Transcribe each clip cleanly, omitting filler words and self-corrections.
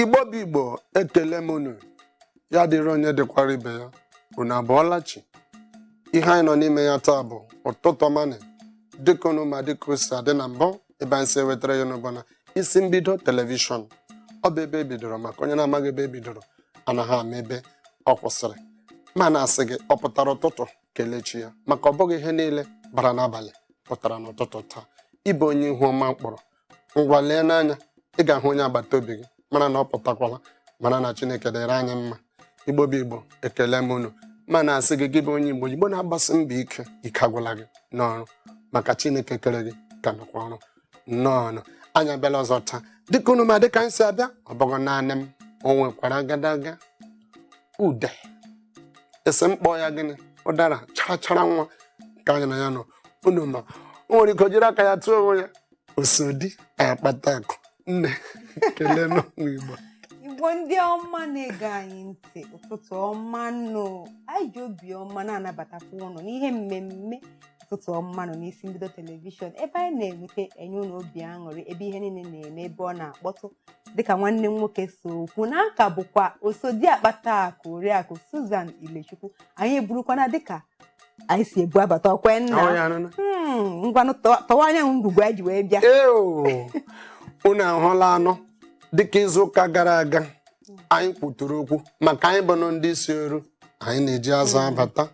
Igbo bụ Igbo, ekele m unu. Ya dịrị onye dịkwara ibe ya. Unu abụọla chi. Ihe anyị nọ n'ime ya taa bụ ụtụtụ ọma dịka unu ma dịka o si adị na mbụ ebe anyị si ewetara ya n'ụbọ na isi mbido telivishọn. Ọ bụ ebe ebidoro maka onye na-amaghị ebe ebidoro anaghị ama ebe ọ kwụsịrị. Ma na-asị gị ọ pụtara ụtụtụ kelechi ya maka ọ bụghị ihe niile bara n'abalị pụtara n'ụtụtụ taa. Ịbụ onye ihu ọma mkpọrọ. Ngwa lee n'anya ị ga-ahụ onye agbata obi gị mana na ọ pụtakwala mana na Chineke dịrị anyị mma. Igbo bụ Igbo, ekele m unu. Ma na-asị gị bụ onye Igbo na-agbasi mbọ ike agwụla gị n'ọrụ maka Chineke kere gị ka nọkwa ọrụ nnọọ. Anyị abịala ọzọ taa dịka unu ma dịka anyị si abịa ọ bụghị naanị m, o nwekwara agadaga ude esi mkpọ ya gịnị ụdara chachara nwa ka anyị na ya nọ. Unu ma o nwere ike o jiri aka ya tụọ onwe ya osodi akpata akụ nne kelee n'Igbo. Igbo ndị ọma na-ege anyị ntị, ụtụtụ ọma nụ. Anyị ji obi ọma na-anabatakwa ụnụ n'ihe mmemme ụtụtụ ọma nọ n'isi mbido telivishọn ebe anyị na-ewute enye ụlọ obi aṅụrị ebe ihe niile na-eme ebe ọ na-akpọtụ dịka nwanne m nwoke so okwu n'aka bụkwa osodi akpata akụ Oriakụ Susan Ilechukwu. Anyị eburukwana dịka anyị si ebu abata ọkwe nna ngwanụ tọwa anyanwụ ngwugwu anyị ji wee bịa. Unu ahụla anọ dịka izu ụka gara aga anyị kwuturu okwu maka anyị bụ ndị isi oru anyị na-eji azụ abata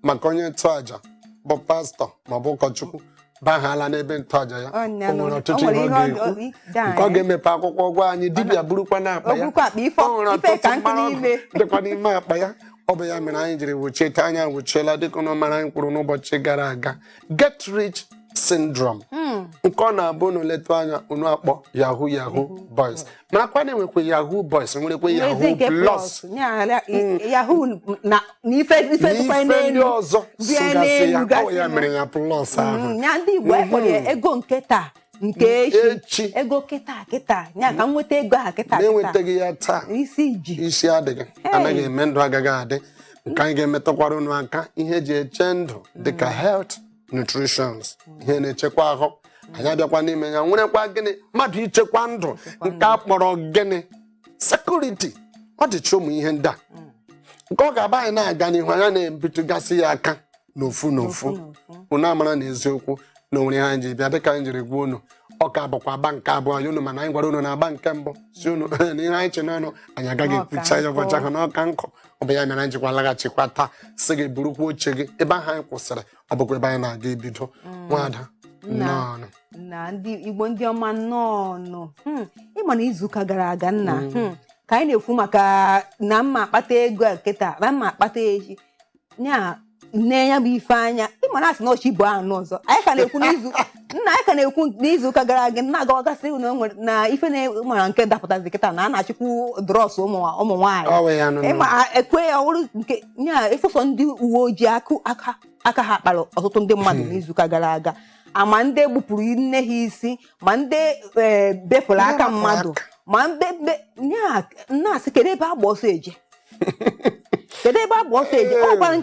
maka onye ntọaja bụ pastọ maọbụ ụkọchukwu bahala n'ebe ntọaja ya. O nwere ọtụtụ ihe ọ ga-ekwu nke ọ ga-emepe akwụkwọ gwa anyị dibịa burukwa n'akpa ya. O nwere ọtụtụ mmanụ dịkwa n'ime akpa ya. Ọ bụ ya mere anyị jiri wuchie ka anyị awụchiela dịka ụnụ mara anyị kwuru n'ụbọchị gara aga get rich syndrome nke ọ na-abụ unu letu anya unu akpọ yahoo boys marakwa na enwekwa yahoo boys nwerekwa yahoo plus n'ife ndị ọzọ sụgasị ya. Ọ ya mere ya plus ahụ ndị Igbo ekpọrọ ego nke taa nke echi ego kịta ya ka m nweta ego ahụ kịta na-enwetaghị ya taa isi adịghị anaghị eme ndụ agaghị adị. Nke anyị ga-emetụkwara unu aka ihe eji eche ndụ dịka health nutrition ihe na-echekwa ahụ. Anyị abịakwa n'ime ya nwerekwa gịnị mmadụ ichekwa ndụ nke a kpọrọ gịnị security. Ọ dịcha ụmụ ihe ndị a nke ọ ga-aba anyị na-aga n'ihu anya na-ebitụgasị ya aka n'ofu unu amara na eziokwu na onwere ha ji bịa dịka anyị jiri gwa unu ọ ka bụkwa agba nke abụọ ya unu mana anyị gwara unu na agba nke mbụ si unu na ihe anyị che n'ọnụ anyị agaghị ekwucha ya ụbọchị ahụ na ọka nkụ. Ọ bụ ya mere anyị jikwa laghachikwa taa sị gị burukwa oche gị ebe ahụ anyị kwụsịrị ọ bụkwa ebe anyị na-aga ebido. Nwada na ndị Igbo ndị ọma nnọọ ịma na izuụka gara aga nna ka anyị na-ekwu maka na mma akpata ego kịta na mma akpata echi nne ya bụ ife anya ịma na asị na ọchị bụ anụ ọzọ. Anyị ka na-ekwu n'izuụka gara aga na-agagasị na ife na-emara nke dapụtazi kịta na a na-achịkwu drọs ụmụ nwaanyị ịma ekwe ya ọhụrụ nke nya efesọ ndị uwe ojii aka ha kpara ọtụtụ ndị mmadụ n'izuụka gara aga ama ndị gbupụrụ nne ha isi ma ndị bepụrụ aka mmadụ ma na-asị kedu ebe agba ọsọ eje kedu ebe agba ọsọ eje. O nwekwara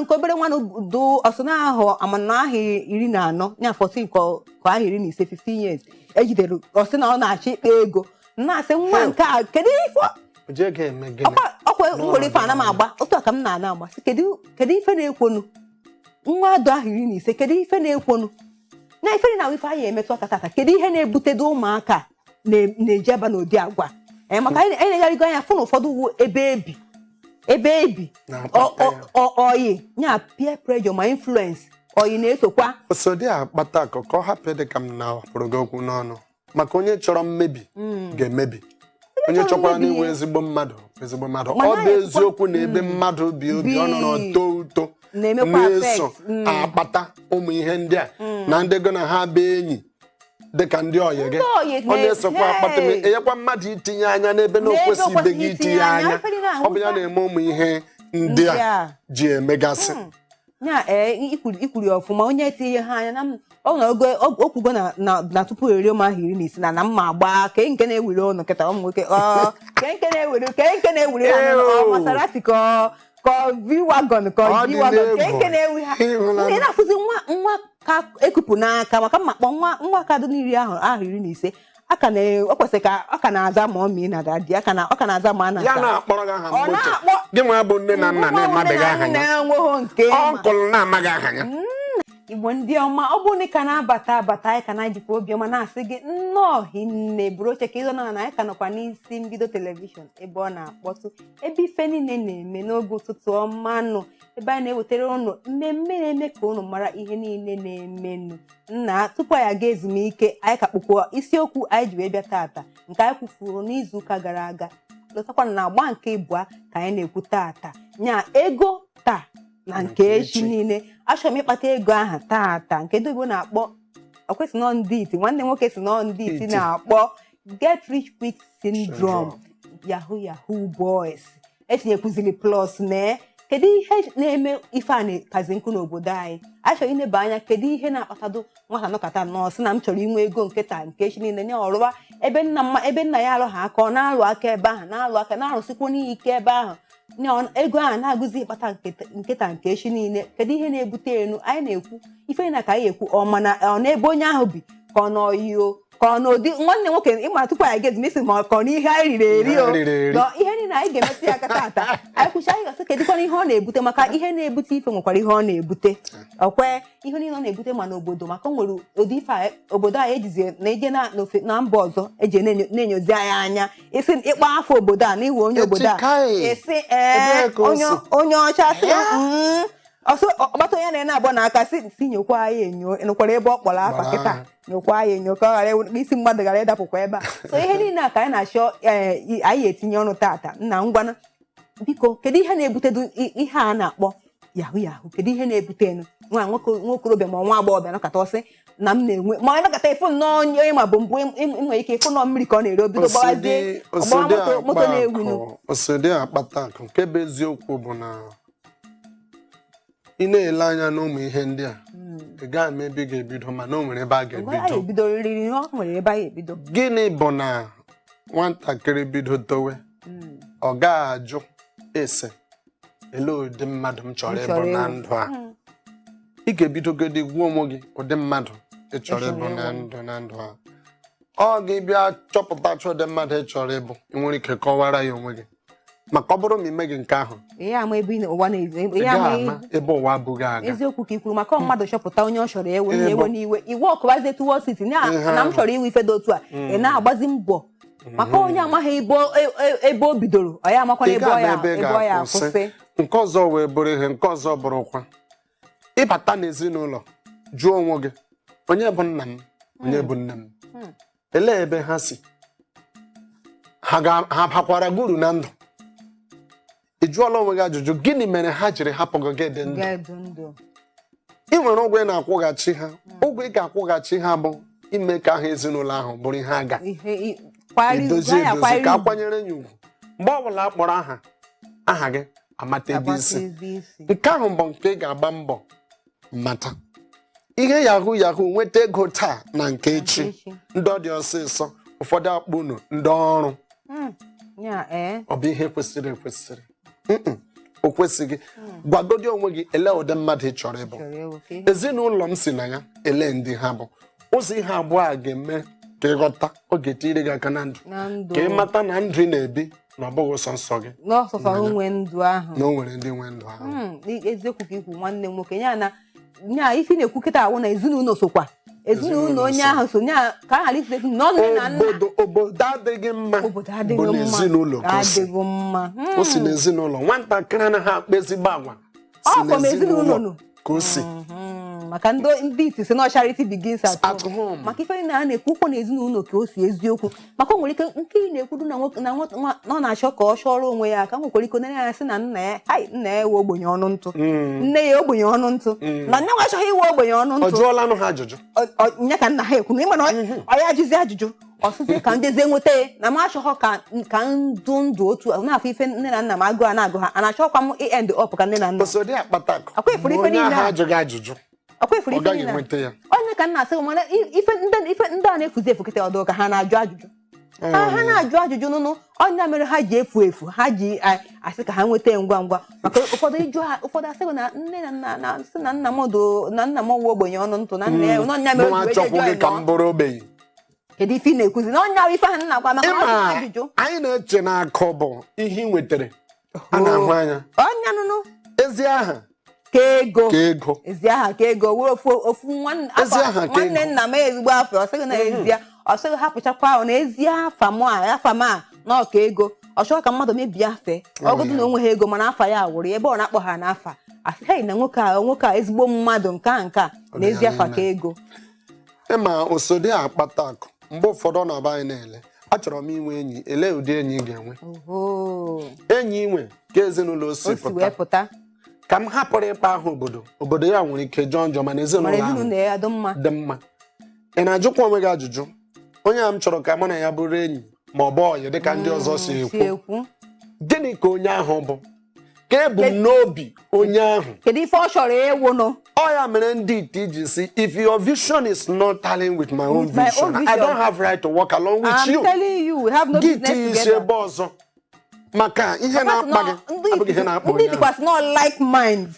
nke obere nwanụ do ọsọ ahụ amana ahụ 14 ya 14 ka ahụ 15 15 years ejidere ọsị na ọ na-achọ ikpe ego na-asị nwa nke a kedu ife ọkwa nwere ife ana m agba otu a ka m na-ana agba sị kedu ife na-ekwonu nwa adụ ahụ 15 kedu ife na-ekwonu na ife na ife anyị emetụ aka tata kedu ihe na-ebutedo ụmụaka na-eji aba n'ụdị agwa maka anyị na-egharịgo anya fụ na ụfọdụ ebe ebi oyi nya peer pressure ma influence oyi na-esokwa osodi akpata akụ ka ọ hapụ dị ka m na-apụrụ gị okwu n'ọnụ maka onye chọrọ mmebi ga-emebi onye chọkwara n'iwu ezigbo mmadụ ọ bụ eziokwu na ebe mmadụ bi obi ọ nọrọ too uto na-eso akpata ụmụ ihe ndị a na ndị go na ha bụ enyi dịka ndị ọyị gị ọ na-esokwa akpata enyekwa mmadụ itinye anya n'ebe na okwesịbeghị itinye anya. Ọ bụ ya na-eme ụmụ ihe ndị a ji emegasị ikwuri ọfụma onye etinye ha anya na okwugo na tupu eri ụmụ ahụ 16 na mma agba ke nke na-ewere ọnụ kịta ụmụ nwoke ke na-ewere Maserati ka V-Wagon ka G-Wagon ke na-ewu ha ndị na-afụzi nwa ka ekupụ n'aka maka mmakpọ nwa ka dị n'iri ahụ 15 o kwesịrị ka ọ ka na-aza ma ọ mee na dadi ọ ka na-aza ma a na ya na-akpọrọ gị aha mgbochi na-akpọ gị nwa bụ nne na nna na-amabeghị aha ya na-enweghị nke ọnkụl na-amaghị aha ya Igbo ndị ọma, ọ bụrụ na ị ka na-abata anyị ka na-ejikwa obiọma na-asị gị nnọọ hinne buru oche ka ịzọ na anyị ka nọkwa n'isi mbido telivishọn ebe ọ na-akpọtụ ebe ife niile na-eme n'oge ụtụtụ ọmanụ ebe anyị na-ewetara ụnụ mmemme na-eme ka ụnụ mara ihe niile na-emenụ nna tupu anyị aga ezumike anyị ka kpụkwa isiokwu anyị ji wee bịa tata nke anyị kwufuru n'izuụka gara aga lọtakwana na agba nke ịbụọ ka anyị na-ekwu tata nya ego taa na nke echi niile achọrọ m ịkpata ego aha tata nke ndị Igbo na-akpọ ọkwesị nọ ndị iti nwanne nwoke si nọ ndị iti na-akpọ get rich quick syndrome yahoo boys etinyekwuziri plus na kedu ihe na-eme ife a na-kazi nkụ n'obodo anyị achọrọ ineba anya kedu ihe na-akpatado nwata nọkọta nọọsụ na m chọrọ inwe ego nke taa nke echi niile nye ọrụwa ebe nna ya alụghị aka ọ na-alụ aka ebe ahụ na-alụ aka na-arụsikwu n'ike ebe ahụ ego ahụ na-agụzi ịkpata nketa nke echi niile kedu ihe na-ebute enu anyị na-ekwu ife na ka anyị ekwu ọ na-ebe onye ahụ bi ka ọ n'oyiyo ka ọ n'ụdị nwanne nwoke ịma tupu anyị ga ezumisi ma ka ọ n'ihe anyị riri eri o na ihe niile anyị ga-emetụ ya aka tata anyị kwụcha anyị gasị kedụkwana ihe ọ na-ebute maka ihe na-ebute ife nwekwara ihe ọ na-ebute ọkwe ihe niile ọ na-ebute ma n'obodo maka o nwere ụdị ife obodo anyị ejizi na eje na mba ọzọ eji na-enyozi anyị anya isi ịkpọ afọ obodo a n'iwe onye obodo a esi onye ọcha sị ọsọ ọkpata onye na-ene abụọ n'aka si nyekwa anyị enyo nụkwara ebe ọ kpọrọ afa kịta nyekwa anyị enyo ka ọ ghara isi mmadụ ghara ịdapụkwa ebe a so ihe niile a ka anyị na-achọ anyị etinye ọnụ tata nna ngwana biko kedu ihe na-ebutedu ihe a na-akpọ yahoo kedu ihe na-ebutenu nwa nwokorobịa ma nwa agbọghọbịa nọkọta ọsị na m na-enwe ma ọ nọkọta ịfụ nnọọ onye ma bụ mbụ nwere ike ịfụ nọọ mmiri ka ọ na-ere obido gbawazie ọgbawa moto na-ewinu osodi akpata akụ nke bụ eziokwu bụ na ị na-ele anya n'ụmụ ihe ndị a ị gaghị ama ebe ị ga-ebido mana o nwere ebe a ga-ebido gịnị bụ na nwatakịrị bido towe ọ gaghị ajụ ese ele ụdị mmadụ m chọrọ ịbụ na ndụ a ị ga-ebidogodi gwa onwe gị ụdị mmadụ ị chọrọ ịbụ na ndụ a ọ ga-ebịa chọpụtacha ụdị mmadụ ị chọrọ ịbụ ị nwere ike kọwara ya onwe gị maka ọ bụrụ ma ime gị nke ahụ ebe ụwa abụghị aga eziokwu ka ikwuru maka mmadụ chọpụta onye ọ chọrọ ewe n'iwe iwe ọkụbazie tuwo siti na m chọrọ iwe ife dị otu a ị na-agbazi mbọ maka onye amaghị ebe o bidoro ọ ya amakwana ebe ọ ya akwụsị nke ọzọ wee bụrụ ihe nke ọzọ bụrụkwa ịbata n'ezinụlọ jụọ onwe gị onye bụ nna m onye bụ nne m elee ebe ha si ha bakwara guru na ndụ ị jụọla onwe gị ajụjụ gịnị mere ha jiri hapụ gị dị ndụ ị nwere ụgwọ ị na-akwụghachi ha ụgwọ ị ga-akwụghachi ha bụ ime ka ahụ ezinụlọ ahụ bụrụ ihe a ga-edozi ka akwanyere ya ugwu mgbe ọbụla a kpọrọ aha gị amata ebe isi nke ahụ bụ nke ị ga-agba mbọ mata ihe yahoo nweta ego taa na nke echi ndị ọ dị ọsịsọ ụfọdụ akpụnụ ndị ọrụ ọ bụ ihe kwesịrị ekwesịrị o kwesịghị gwagodi onwe gị ele ụdị mmadụ ị chọrọ ịbụ ezinụlọ m si na ya ele ndị ha bụ ụzọ ihe abụọ a ga-eme ka ịghọta ọ ga-etiri gị aka na ndụ ka ị mata na ndụ ị na-ebi na ọ bụghị sọ nsọ gị na o nwere ndị nwe ndụ ahụ eziokwu ka ikwu nwanne m nwoke nya ife na-ekwu kịta awụ na ezinụlọ sokwa ezinụlọ onye ahụ so nya ka a ghara isi na nne na nna obodo adịghị mma bụ n'ezinụlọ ka o si n'ezinụlọ nwatakịrị anaghị akpa ezigbo agwa si n'ezinụlọ ka o si maka ndị iti si na charity begins at home maka ife na a na-ekwu ụkwụ na ezinụlọ ka o si eziokwu maka o nwere ike nke ị na-ekwuru na ọ na-achọ ka ọ chọrọ onwe ya ka m nwekwara iko na sị na nna ya ewe ogbenye ọnụ ntụ nne ya ogbenye ọnụ ntụ na nne achọghị iwe ogbenye ọnụ ntụ ọ jụọla anụ ha ajụjụ nya ka nna ha ekwu na ịma na ọ ya ajụzi ajụjụ ọsụsụ ka ndezie nweta ya na m achọghọ ka ndụ otu na-afọ ife nne na nna m agụ a na-agụ ha a na-achọkwa m end up ka nne na nna akwa ifuru ife niile ajụghị ajụjụ onye ka nna asị mana ife ndị a na-efuzi efu kịta ọdụ ka ha na-ajụ ajụjụ ha na-ajụ ajụjụ nụnụ ọnya mere ha ji efu ha ji asị ka ha nweta ngwa ngwa maka ụfọdụ asịghị na nne na nna sị na nna m wụ ogbenye ọnụ ntụ na nna ya ọnya mere kedu ife ị na-ekwuzi na onye ahụ ife ahụ na-agwa maka ajụjụ anyị na-eche na akụ bụ ihe ị nwetara a na-ahụ anya onye nụnụ ezi aha ka ego ezi aha ka ego were ofu nwanne nna m ezigbo afọ ọsịghị na ezi ọsịghị hapụchakwa ahụ na ezi afa m a na ọka ego ọ chọrọ ka mmadụ mebie afe ọgụdụ na onwe ha ego mana afa ya wụrụ ebe ọ na-akpọ ha n'afa asịghị na nwoke a ezigbo mmadụ nke a na ezi afa ka ego ịma osodi akpata akụ mgbe ụfọdụ ọ na-aba anyị na-ele achọrọ m inwe enyi ele ụdị enyi ị ga-enwe enyi inwe ka ezinụlọ osi pụta ka m hapụrụ ịkpa ahụ obodo ya nwere ike jọọ njọ mana ezinụlọ ahụ dị mma ị na-ajụkwa onwe gị ajụjụ onye a m chọrọ ka mụ na ya bụrụ enyi ma ọ bụ ọyị dịka ndị ọzọ si ekwu gịnị ka onye ahụ bụ ka ebu m n'obi onye ahụ kedu ife ọ chọrọ ịwụ ọ ya mere ndị ite iji si if your vision is not tallying with my own vision I don't have right to work along with you. I'm telling you, we have no business together. Gị isi ebe ọzọ maka ihe na-akpa gị abụghị ihe na-akpa onye ahụ. Ndị dịkwasị not like minds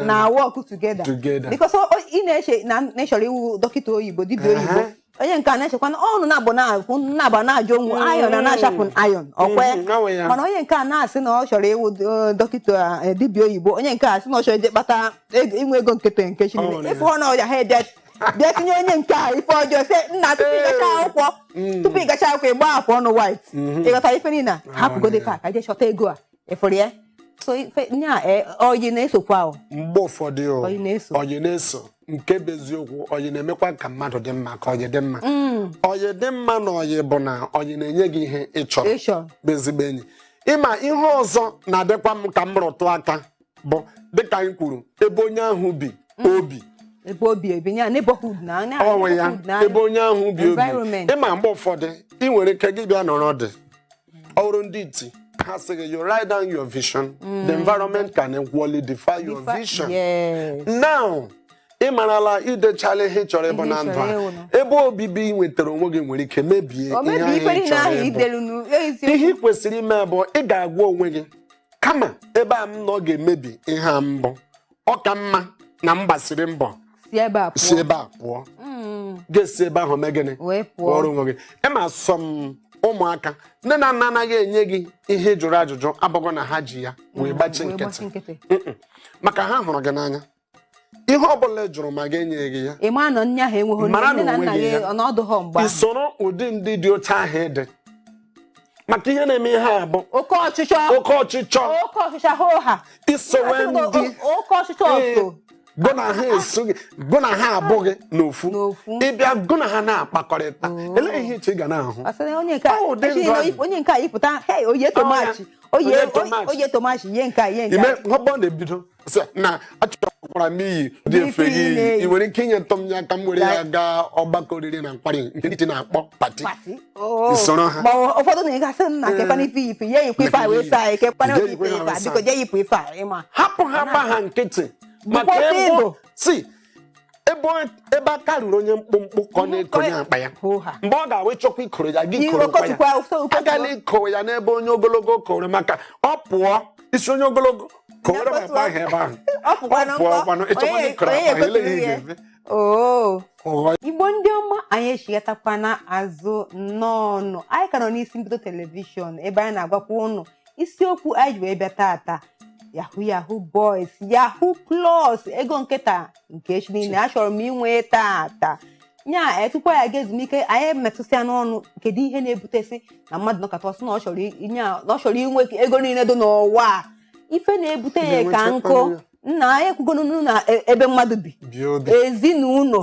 na work together because ị na-eche na ịchọrọ iwu dọkịta oyibo dibịa oyibo onye nke a na-echekwa na ọnụ na-aba na-ajụ onwe ayọn na na-achapụ ayọn ọkwe mana onye nke a na-asị na ọ chọrọ iwu dọkịta dibịa oyibo onye nke a sị na ọ chọrọ ije kpata inwe ego nke Chineke ife ọ na ọya ha bịa tinye onye nke a ife ọjọọ sị nna tupu ị gacha akwụkwọ ịgba afọ ọnụ white ịghọta ife niile hapụgode ka je chọta ego a ịfụrụ ya so nya oyi na-esokwa ahụ mgbe ụfọdụ oyi na-eso nke bụ eziokwu oyi na-emekwa ka mmadụ dị mma ka oyi dị mma oyi dị mma na oyi bụ na oyi na-enye gị ihe ị chọrọ bụ ezigbo enyi ịma ihe ọzọ na-adịkwa m ka m rụtụ aka bụ dịka anyị kwuru ebe onye ahụ bi obi ebe onye ahụ bi obi ịma mgbe ụfọdụ ị nwere ike gị bịa nọrọ dị ọrụ ndị iti ha sịghị you write down your vision the environment can equally defy your vision now ị marala idechala ihe ị chọrọ ịbụ na ndụ a ebe obibi ị nwetara onwe gị nwere ike mebie ihe ahụ ị chọrọ ịbụ ihe ị kwesịrị ime bụ ị ga-agwa onwe gị kama ebe a m nọ ga-emebi ihe a mbụ ọ ka mma na m gbasiri mbọ si ebe a pụọ ga-esi ebe ahụ mee gịnị ọrụ onwe gị ịma asọ m ụmụaka nne na nna anaghị enye gị ihe jụrụ ajụjụ abụghị na ha ji ya wee gbachi nkịtị maka ha hụrụ gị n'anya ihe ọbụla ị jụrụ ma ga-enye gị ya mara na onwe gị ya isoro ụdị ndị dị oche ahụ dị maka ihe na-eme ihe a bụ oke ọchịchọ isowe ndị gụ na ha abụghị n'ofu ịbịa gụ na ha na-akpakọrịta ele ihe iche ị ga na-ahụ onye nke a yipụta oye tomachi ihe nke ime ọgbọ na-ebido na achọkwara m iyi dị efe gị iyi ị nwere ike inye ntọ m ya ka m were ya gaa ọgbakọ oriri na nkwari nke ndị na-akpọ pati isoro ha ụfọdụ na-egasị nna kekwana ife ife ya yikwa ife a wee saa anyị kekwana ife ife a biko je yipụ ife a ịma hapụ ha gba ha nkịtị maka ebe aka ruru onye mkpụmkpụ ka ọ na-ekonye akpa ya mgbe ọ ga-awe chọkwa ikoro ya gị korokwa ya agala ikowe ya n'ebe onye ogologo kore maka ọ pụọ isi onye ogologo kowere m akpa ahụ ebe ahụ ọ pụọ gbanụ ịchọkwa ikoro akpa eleghị ga-eme Igbo ndị ọma anyị echigatakwana azụ n'ọnụ anyị ka nọ n'isi mbido telivishọn ebe anyị na-agwakwa ụnụ isiokwu anyị ji wee bịa tata Yahoo boys Yahoo plus ego nkịta nke echi niile achọrọ m inwe tata nya tupu ya ga ezumike anyị metụsịa n'ọnụ kedu ihe na-ebutesi na mmadụ nọkọta ọsọ na ọ chọrọ inwe ego niile dị n'ụwa ife na-ebute ya ka nkụ nna anyị ekwugonu na ebe mmadụ bi ezinụlọ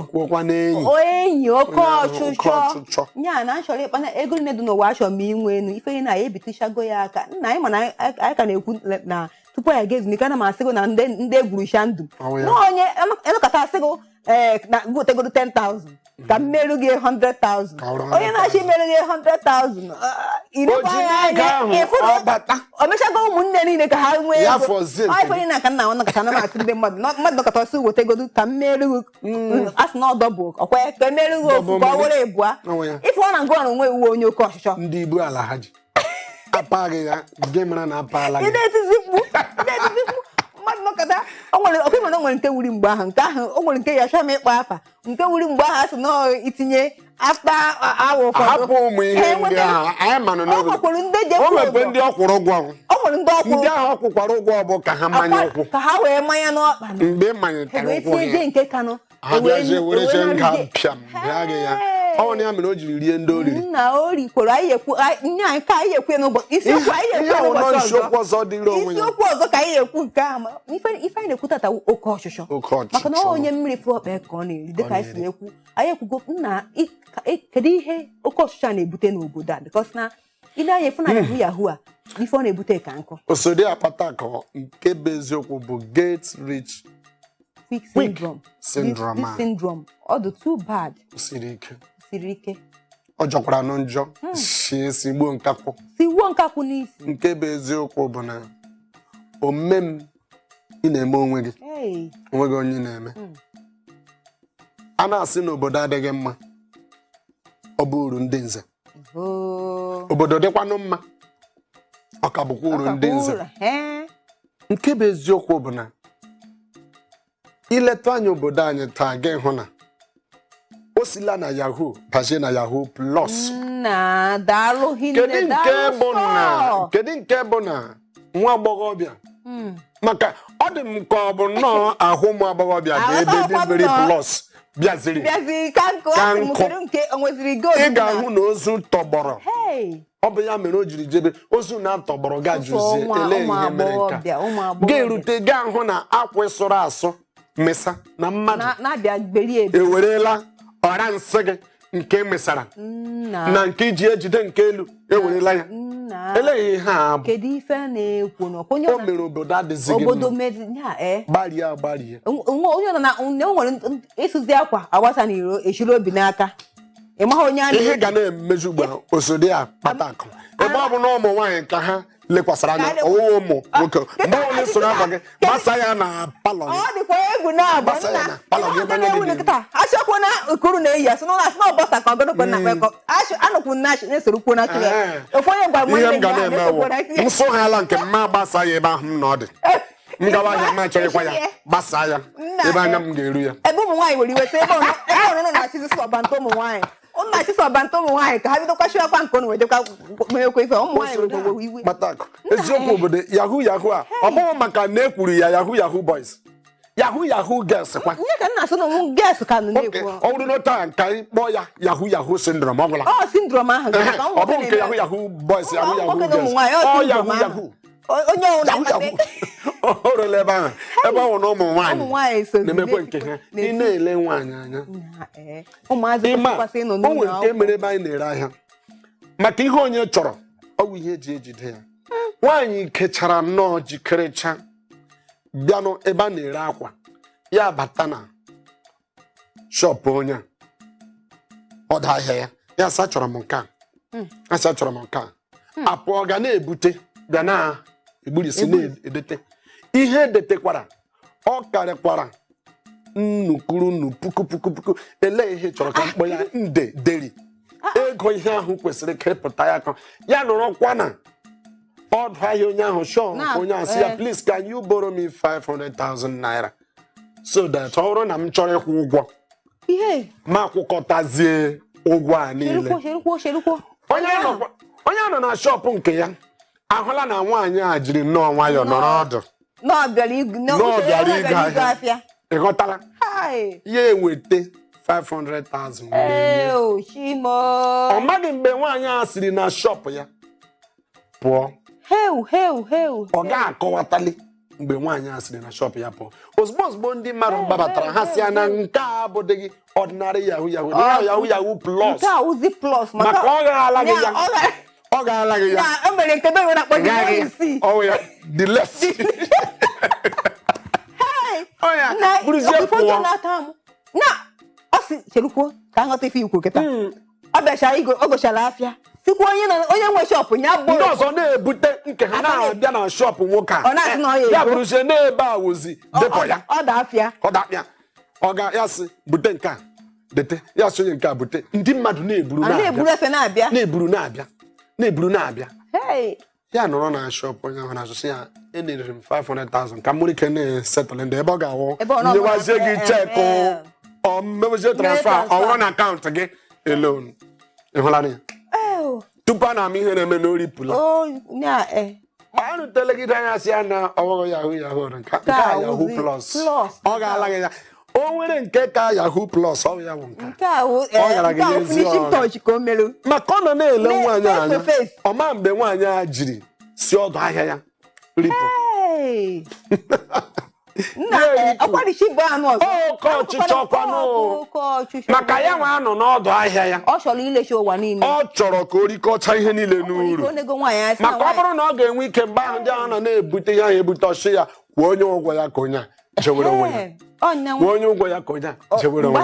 enyi oke ọchụchọ nya na achọrọ ịkpa na ego niile dị n'ụwa achọrọ m inwe enu ife na ya ebitichago ya aka nna anyị mana anyị ka na-ekwu na tupu ya ga ezumike ana m asịgo na ndị egwurisha ndụ na onye enụkọta asịgo na gotegoro 10,000 ka mmerụ gị 100,000 onye na-achọ imerụ gị 100,000 o mechago ụmụnne niile ka ha nwee ego ife na ka nna nọkọta na masị ndị mmadụ nọkọta ọsọ wetegodo ka mmerụ asị na ọdọ bụ ọkwa ka emerụ gị ofu ka ọ were ebua ife ọ na ngụ ọrụ nwe uwe onye oke ọchịchọ ndị Igbo ala ha ji apaghị ya gị mara na apala gị na-etizikwu mmadụ nọkọta o nwere nke wuri mgbe ahụ nke ahụ o nwere nke ya chọọ m ịkpọ afa nke wuri mgbe ahụ asị na itinye after awa ụfọdụ hapụ ụmụ ihe ndị ahụ anyị manụ n'obodo o nwekwe ndị ọkwụrụ ụgwọ ndị ahụ ọkwụkwara ụgwọ bụ ka ha manye ụkwụ ka ha wee manya n'ọkpa mgbe manyetara ụkwụ gị nke kanụ ha bịazie werezie nga pịam bịa gị ya ọ ya mere o jiri rie ndị oriri nna o rikworo anyị ka anyị ekwu n'ụbọchị isiokwu anyị ekwu n'ụbọchị ọzọ dịrị onwe ya isiokwu ọzọ ka anyị ekwu nke a ife anyị na-ekwu tata oke ọchịchọ maka na onye mmiri fụrụ ọkpa ka ọ na-eri dịka anyị si ekwu anyị ekwugo nna kedu ihe oke ọchịchọ na-ebute n'obodo a bikos na ile anya efu na yahoo a ife ọ na-ebute ka nkụ osodi akpata ka nke bụ eziokwu bụ get rich quick syndrome ọ dị too bad siri ike ọ jọkwara nụ njọ sigbuo nkakwụ n'isi nke bụ eziokwu bụ na omem ị na-eme onwe gị onye na-eme a na-asị na obodo adịghị mma ọ bụ uru ndị nze obodo dịkwanụ mma ọ ka bụkwa uru ndị nze nke bụ eziokwu bụ na ileta anya obodo anyị taa gị hụ na o sila na yahoo bazie na yahoo plus kedu nke bụ na nwa agbọghọbịa maka ọ dị m ka ọ bụ nnọọ ahụ ụmụ agbọghọbịa dị ebe dị very plus bịaziri ka nkụ ị ga-ahụ na ozu tọgbọrọ ọ bụ ya mere o jiri jebe ozu na-atọgbọrọ ga jụzie ele ihe mere nka ga-erute gaa hụ na akwa sụrụ asụ mesa na mmadụ ewerela ọra nsị gị nke mesara na nke iji ejide nke elu ewerela ya eleghị ihe a bụ o mere obodo adịzighị gbarie onye nọ na nwere ịsụzi akwa agbasa n'iro echiri obi n'aka ihe ga na-emeju ugbu a osodi akpata akụ ebe ọ bụ na ụmụ nwaanyị ka ha lekwasịrị anya ọwụwa ụmụ nwoke mgbe onye soro akwa gị gbasa ya na palọ gị achọkwu na ukuru na-eyi asị na asị na ọbọsa ka ọgọdọkọ na mekọ anụkwu na na-esoro kwuo na ya ofu onye gwa ihe m ga na-eme wụ nsọ ha ala nke mma gbasa ya ebe ahụ m na ọ dị m gawa ahịa m achọghịkwa ya gbasaa ya ebe anya m ga-eru ya ebe ụmụ nwaanyị nwere iweta ebe ọnụnụ na-achịzi sọbanta ụmụ nwaanyị na-achị sọbanta ụmụ nwaanyị ka ha bidokwa akwa nke ọnụ wedekwa meekwa ife ụmụ nwaanyị nwere iwe matakụ eziokwu obodo yahoo a ọ bụghị maka na ekwuru ya yahoo boys yahoo girls kwa nye ka nna asụ na ụmụ girls ka nọ na-ekwu ọ bụrụ na taa ka anyị kpọọ ya yahoo syndrome ọ gwụla syndrome ahụ ọ bụghị nke yahoo boys yahoo girls yahoo onye ọwụ o rele ebe ahụ na ụmụ nwaanyị na-emekwe nke ha ị na-ele nwaanyị anya o nwere nke mere ebe anyị na-ere ahịa maka ihe onye chọrọ ọwụ ihe eji ejide ya nwaanyị kechara nnọọ jikerecha bịanụ ebe a na-ere akwa ya bata na shọpụ onye ọdụ ahịa ya sị achọrọ m nke a apụọ ga na-ebute bịa na egburisi na-edete ihe edetekwara ọ karịkwara nnukwu puku ele ihe chọrọ ka mkpọ ya deri ego ihe ahụ kwesịrị ka ịpụta ya ka ya nọrọkwa na ọdụ ahịa onye ahụ shọp onye ahụ sị ya please can you borrow me 500,000 naira so that ọ bụrụ na m chọrọ ịkwụ ụgwọ ma kwụkọtazie ụgwọ a niile onye nọ na shọpụ nke ya ahụla na nwaanyị a jiri nnọọ nwayọọ nọrọ ọdụ n'ọbịara ịga ahịa ịghọtala ya enweta 500,000 ọ maghị mgbe nwaanyị a siri na shọpụ ya pụọ ọ ga-akọwatali mgbe nwaanyị a siri na shọpụ ya pụọ ozugbo ndị mmadụ gbabatara ha si ya na nke a abụdịghị ọdịnarị yahoo plus maka ọ gaala gị ya ọ gaala gị ya ọ ya the left ọ ya bụrụzie pụọ na ọ si cherukwuo ka nghọta ife ikwu kịta ọ bịachara o gochara afịa sikwa onye nwe shọpụ ya bụ ndị ọzọ na-ebute nke ha na-abịa na shọpụ nwoke a ya bụrụzie n'ebe a wozi depọ ya ọ da afịa ọ ga ya sị bute nke a dete ya sị onye nke a bute ndị mmadụ na-eburu na-abịa ya nọrọ na shọpụ onye ahụ na-asụsị ya eneriri m 500,000 ka mmụrụ ike na-esetụlụ ndị ebe ọ ga-awụ nyewazie gị chekụ ọ mewezie transfa ọ wụrụ na akaụntụ gị alone. Ịhụlanị tupu a na-ama ihe na-eme n'oripụla anụ telegide anya si ya na ọhụrụ Yahoo nke a Yahoo Plus ọ ga-ala gị ya o nwere nke ka Yahoo Plus ọ ya bụ nke ọ gara gị n'ezi ọrụ maka ọ nọ na-ele nwaanyị anya ọma mgbe nwaanyị a jiri si ọdụ ahịa ya ripụ oke ọchịchọ ọkwanụ maka ya nwa anọ n'ọdụ ahịa ya ọ chọrọ ilechi ụwa niile ọ chọrọ ka o rikọcha ihe niile n'uru maka ọ bụrụ na ọ ga-enwe ike mgbe ahụ ndị ahụ nọ na-ebute ihe ahụ ebute ọchị ya kwuo onye ụgwọ ya ka onye a jewere onwe ya kwuo onye ụgwọ ya ka onye a jewere onwe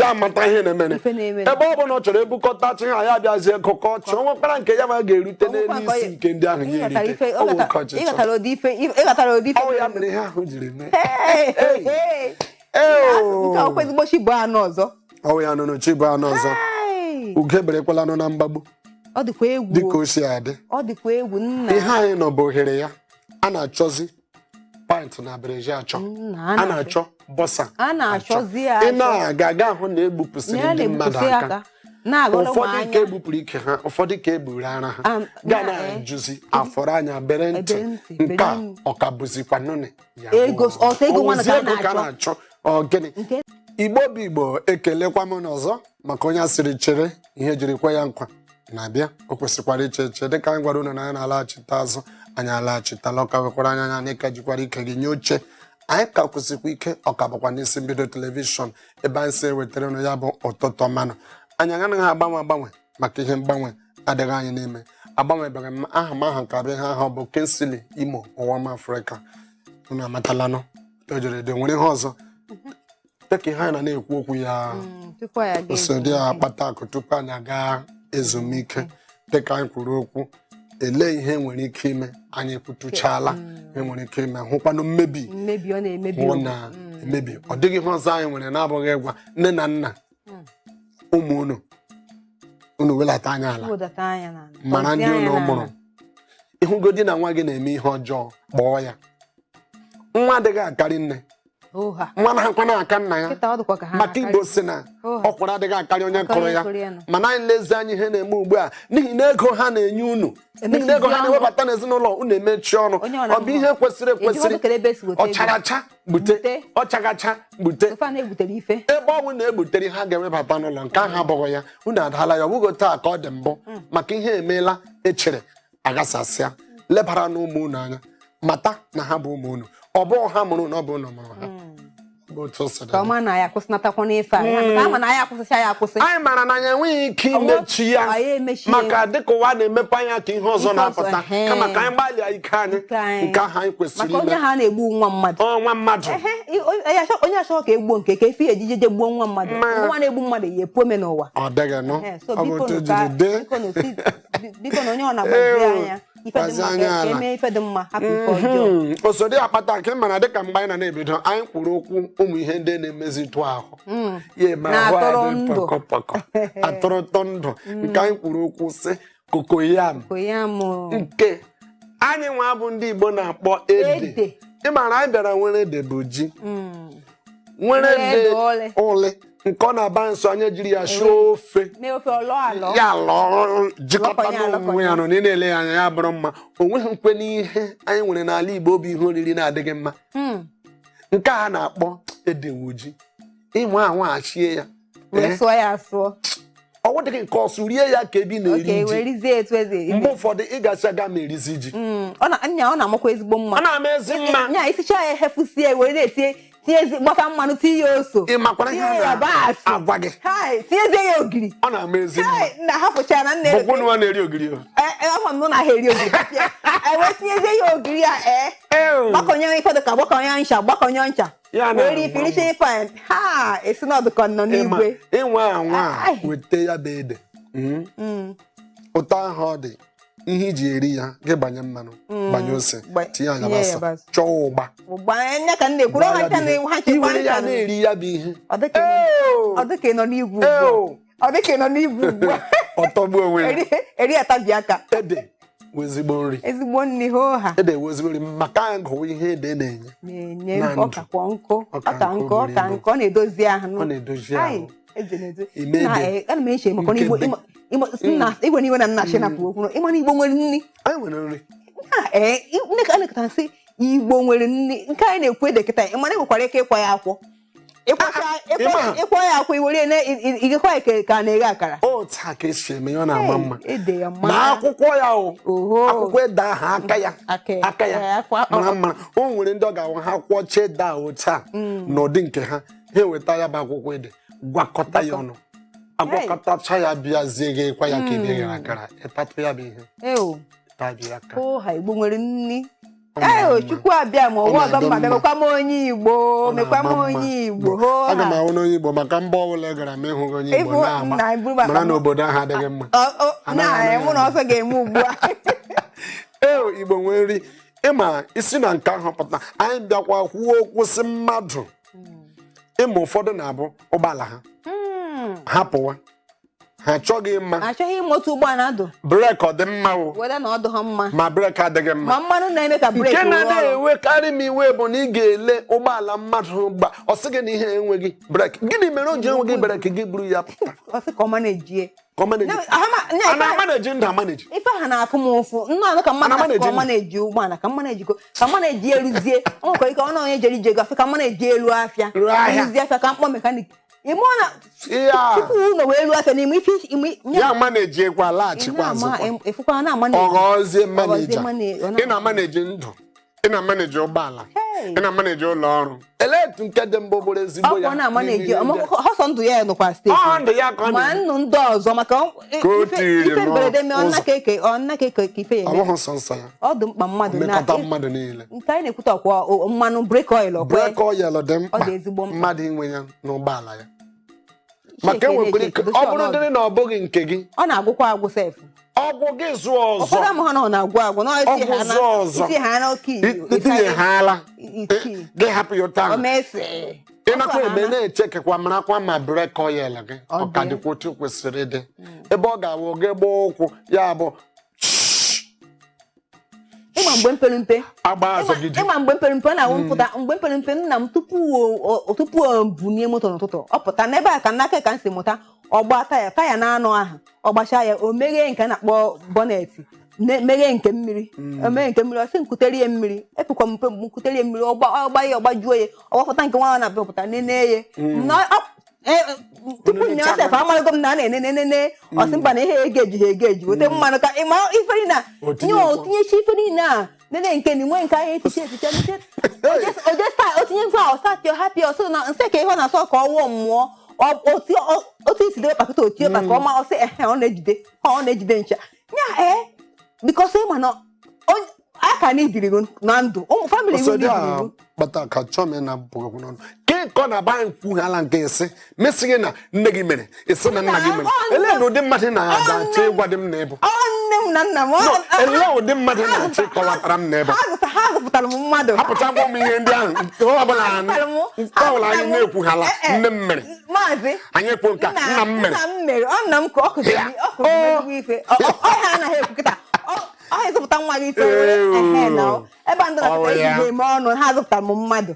ya mata ihe na-emere ebe ọ bụ na ọ chọrọ ebukọta chi ha ya bịazie gụkọ ọchị o nwekwara nke ya ma ga-erute n'elu isi nke ndị ahụ ya erite ọ ya mere ihe ahụ jiri mee ọwụ ya nọ n'ochi bụ anụ ọzọ uge berekwala nọ na mgbagbo dịka o si adị ihe anyị nọ bụ ohere ya a na-achọzi pint na bereji achọ a na-achọ bọsa ị na-aga aga ahụ na egbupụsịrị ndị mmadụ aka ụfọdụ ka egbupụrụ ike ha ụfọdụ ka egburu ara ha ga na-ajụzi afọrọ anya bere ntị nke a ọka bụzikwa nụnị ya ego ka na-achọ gịnị Igbo bụ Igbo ekelekwa m n'ọzọ maka onye asịrị chere ihe jiri kwe ya nkwa na-abịa o kwesịkwara iche eche dịka anyị gwara unu na anyị na-alaghachite azụ anyị alaghachitala ọka wekwara anya anyị ka jikwara ike gị nye oche anyị ka kwesịkwa ike ọka bụkwa n'isi mbido telivishọn ebe anyị si ewetara unu ya bụ ụtụtụ mmanụ anyị anaghị agbanwe maka ihe mgbanwe adịghị anyị n'ime agbanwebeghị m aha m aha ka abịa ihe ahụ bụ Kingsley Imo ụwa Afrịka unu amatalanụ ejere dị nwere ihe ọzọ dịka ihe anyị na-ekwu okwu ya osodi akpata akụ tupu anyị aga ezumike dịka anyị kwuru okwu ele ihe nwere ike ime anyị kwutuchala ihe nwere ike ime hụkwanụ mmebi ọ na-emebi ọ dịghị ihe ọzọ anyị nwere na-abụghị ịgwa nne na nna ụmụ unu welata anya ala mara ndị unu mụrụ ịhụgodi na nwa gị na-eme ihe ọjọọ kpọọ ya nwa adịghị akarị nne nwa na-akwana aka nna ya maka Igbo si na ọkwụrụ adịghị akarị onye kụrụ ya mana anyị lezi anya ihe na-eme ugbu a n'ihi na ego ha na-enye unu n'ihi na ego ha na-ewebata n'ezinụlọ unu emechi ọnụ ọ bụ ihe kwesịrị ekwesịrị ọcharacha gbute ọchagacha gbute ebe ọnwụ na-egbutere ha ga-ewebata n'ụlọ nke ahụ abụghị ya unu adaala ya ọ bụghị taa ka ọ dị mbụ maka ihe emeela echere agasasịa lebara na ụmụ unu anya mata na ha bụ ụmụ unu ọ bụ ha mụrụ na ọ bụ unu mụrụ ha anyị mara na anyị enweghị ike imechi ya maka dịka ụwa na-emepe anya ka ihe ọzọ na-apụta kama ka anyị gbalịa ike anyị nke ahụ anyị kwesịrị ime nwa mmadụ onye achọghị ka egbuo nke ka efi ejije gbuo nwa mmadụ nwa na-egbu mmadụ ya epu ome n'ụwa ọ dịghị nọ ọ bụ otu jiri dee biko na onye ọ na-agbazi anya osodi akpata nke mara dịka mgbe anyị na-ebido anyị kwuru okwu ụmụ ihe ndị na-emezitụ ahụ ya ma ahụ adị pọkọpọkọ atụrụtọ ndụ nke anyị kwuru okwu sị kokoyam nke anyị nwa bụ ndị Igbo na-akpọ ede ịmara anyị bịara nwere ede bụ ji nwere ede ole nke ọ na-aba nso anya jiri ya shụọ ofe ya lọọ jikọta n'onwe ya nọ na-ele ya anya ya bụrụ mma o nweghị nkwe n'ihe anyị nwere n'ala Igbo obi ihe oriri na-adịghị mma nke a na-akpọ edewoji ịnwe anwaghachie ya ọgwụ dịghị nke ọsụ rie ya ka ebi na-eri ji mgbe ụfọdụ ị gasị aga ma erizi ji ọ na-amakwa ezigbo mma ọ na-ama ezi mma nya isicha ya ehefusie were na-etinye gbata mmanụ tinye oso ị makwara ihe na-agwa gị tinyezie ya ogiri ọ na-ama ezi mma na hapụcha na nne bụkwụ nwa na-eri ogiri nọ na ha eri ogiri wee tinyezie ya ogiri ya gbakọnye ife dịka gbakọnye ncha were ifiricha ife ha esi n'ọdụkọ nọ n'igwe ịnwe anwa weta ya bụ ede ụtọ ahụ ọ dị ihe iji eri ya gị gbanye mmanụ gbanye ose tinye anyabasa chọọ ụgba iwere ya na-eri ya bụ ihe ọ dịka nọ n'igwu ugbu a ọtọgbu onwe eri atabi aka ede ezigbo nri ha ede ezigbo nri maka agụ ihe ede na-enye ọka nkụ ọ na-edozi ahụ ana m eche maka Igbo igwe n'iwe na nna chenapụ okwu ịma na Igbo nwere nri anyị nwere nri nne ka a na-ekọta nsị Igbo nwere nri nke anyị na-ekwu ede kịta ịma na enwekwara ike ịkwa ya akwụ ịkwa ya akwụ iwere igekwa ya ka a na-eghe akara otu a ka esi eme ya ọ na-ama mma ma akwụkwọ ya akwụkwọ ede ahụ aka ya mara mma o nwere ndị ọ ga-awa ha kwọcha ede a otu a n'ụdị nke ha eweta ya bụ akwụkwọ ede gwakọta ya ọnụ agwakọtacha ya bịazie ghekwa ya ka ebe ghere akara ịtatụ ya bụ ihe Igbo nwere nri Chukwu abịa ma ọwa ọzọ mba mekwa m onye Igbo aga m ahụ n'onye Igbo maka mba ọbụla gara m ịhụ onye Igbo mara na obodo ahụ adịghị mma mụ na ọsọ ga-eme ugbu a Igbo nwere nri ịma isi na nke ahụ pụta anyị bịakwa kwuo okwu sị mmadụ ịma ụfọdụ na-abụ ụgbọala ha pụwa ha achọghị ịmotu ụgbọala dụ breki ọ dị mma weda na ọ dị ha mma ma breki adịghị mma ma mmanụ na-eme ka breki nke na-adịghị ewekarị m iwe bụ na ị ga-ele ụgbọala mmadụ gba ọ sị gị na ihe enweghị breki gịnị mere o ji enweghị breki gị buru ya pụta na-amaneji ndụ amaneji ife ha na-afụ m ụfụ nnọọ ka mmadụ ka ọmaneji ụgbọala ka mmaneji eruzie ọ nwekwa ike ọ na onye jere ije go afọ ka mmaneji elu afịa eruzie afịa ka mkpọ mekanik tupu ụlọ wee ruo afịa n'ime ya maneji ekwa laghachikwa ọghọzie maneja ị na-amaneji ndụ ị na-amaneji ụgbọala ị na-amaneji ụlọ ọrụ etu nke dị mbụ bụrụ ezigbo ya ọsọ ndụ ya nọkwa steeti ma nnụ ndị ọzọ maka ife mberede mee ọnna ka ife ya ọ dị mkpa mmadụ nke anyị na-ekwute ọkwa mmanụ breki oyil dị mkpa mmadụ inwe ya n'ụgbọala ya maka enwekwere ike ọ bụrụ dịrị na ọ bụghị nke gị ọ na-agwụkwa agwụ sef ọgwụ gị zụọ ọzọ ụfọdụ amụ ha na ọ na-agwụ agwụ isi ha na oke itinye ha ala gị hapụ ya ụta ị nakwa eme na-echekwa marakwa ma breki oyil gị ọ ka dịkwa otu kwesịrị ịdị ebe ọ ga-awụ gị gbaa ụkwụ ya bụ ịma mgbe mperimpe agba azọgide ịma mgbe mperimpe na-awụ mpụta mgbe mperimpe nna m tupu o bunie moto n'ụtụtụ ọ pụta n'ebe a ka n'aka ka m si mụta ọgba taya na-anụ ahụ ọ gbachaa ya o meghee nke a na-akpọ bọneti meghee nke mmiri omeghe nke mmiri ọ sị nkutere ya mmiri epụkwa mpe nkutere ya mmiri ọgba ya ọgbajuo ya ọgbapụta nke nwa na-apụta nene ya tupu nye asef amalụgo m na a na-enenene ọsị mba na ihe egeji weta mmanụ ka ịma iferi na nye otinyechi ife niile a nene nke nwe nke ahụ echiche otinye mfe ọsatị hapi ọsọ na nsị ka ihe ọ na-asọ ka ọwụọ mmụọ otu isi debe pakịta otie maka ọma ọsị ọ na-ejide ncha nya bikọs ịma na aka na idiri na ndụ ụmụ famili iwu kpata ka chọm na bụgụ n'ọnụ ke ọ na-agba nkwughala nke isi mesị gị na nne gị mere isi na nna gị mere ele na ụdị mmadụ na-achọ ịgwa dị m na ịbụ nne m na nna m ele ụdị mmadụ na-achọ ịkọwatara m na ịbụ ha zụpụtara m mmadụ hapụchagwa m ihe ndị ahụ nke ọbụla anyị na-ekwughala nne m mere anyị ekwu nka nna m mere nna m ka ọ kụziri ife ọha anaghị ekwu kịta ọ ịzụpụta nwa gị ite ebe ndị na-eme eme ọnụ ha zụpụtara m mmadụ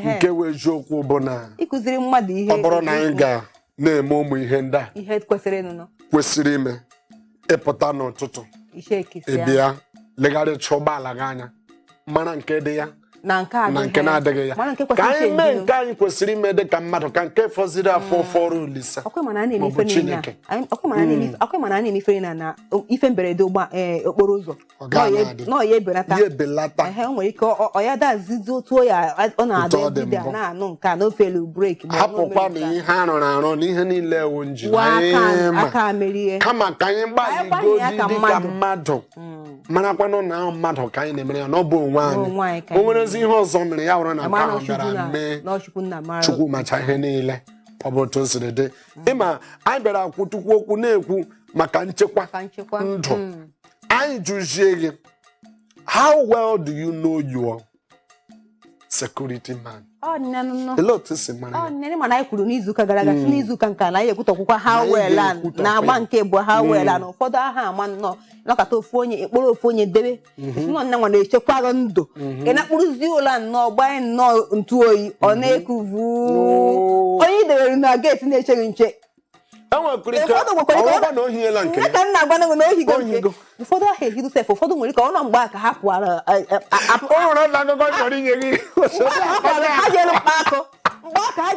nke wee eziokwu bụ na ịkụziri mmadụ ihe ọ bụrụ na anyị ga na-eme ụmụ ihe ndị a ihe kwesịrị ime ịpụta n'ụtụtụ ịbịa legharịcha ụgbọala gị anya mara nke dị ya na nke na-adịghị ya ka anyị mee nke anyị kwesịrị ime dị ka mmadụ ka nke fọziri afọ ụfọdụ Olise maọbụ Chineke ọkwa mana a na-emefere na ife mberede okporo ụzọ nọ ya ebelata o nwere ike ọ ya dazizi otu ọ na-adịgide na-anụ nke a n'ofelu breki hapụkwa na ihe arụrụ arụ na ihe niile ewu njiri aka merie kama ka anyị gbalịgo dị ka mmadụ marakwanụ na mmadụ ka anyị na-emere ya na ọ bụ onwe anyị o nwere ezi ihe ọzọ mere ya wụrụ na nke ahụ gara mee Chukwu macha ihe niile ọ bụ otu o siri dị ịma anyị bịara kwutukwu okwu na-ekwu maka nchekwa ndụ anyị jụzie gị how well do you know your security man. No. A lot is in money. Nene mana anyị kwuru n'izuụka gara aga si n'izuụka nke na anyị ekwutọkwukwa ha weela na agba nke bụ ha weela na ụfọdụ aha ama nnọọ nọkọta ofu onye ekporo ofu onye debe nọ nne nwa na-echekwa gị ndụ ị na-akpụrụzi ụlọ nnọọ gbanye nnọọ ntụ oyi ọ na-ekuvu onye idewere na geeti na-echeghị nche ka nna agwa na ohigo nke ụfọdụ ahụ ehidu sef ụfọdụ nwere ike ọ nọ mgbe a ka ha pụara ha jere mkpa akụ mgbe a ka ha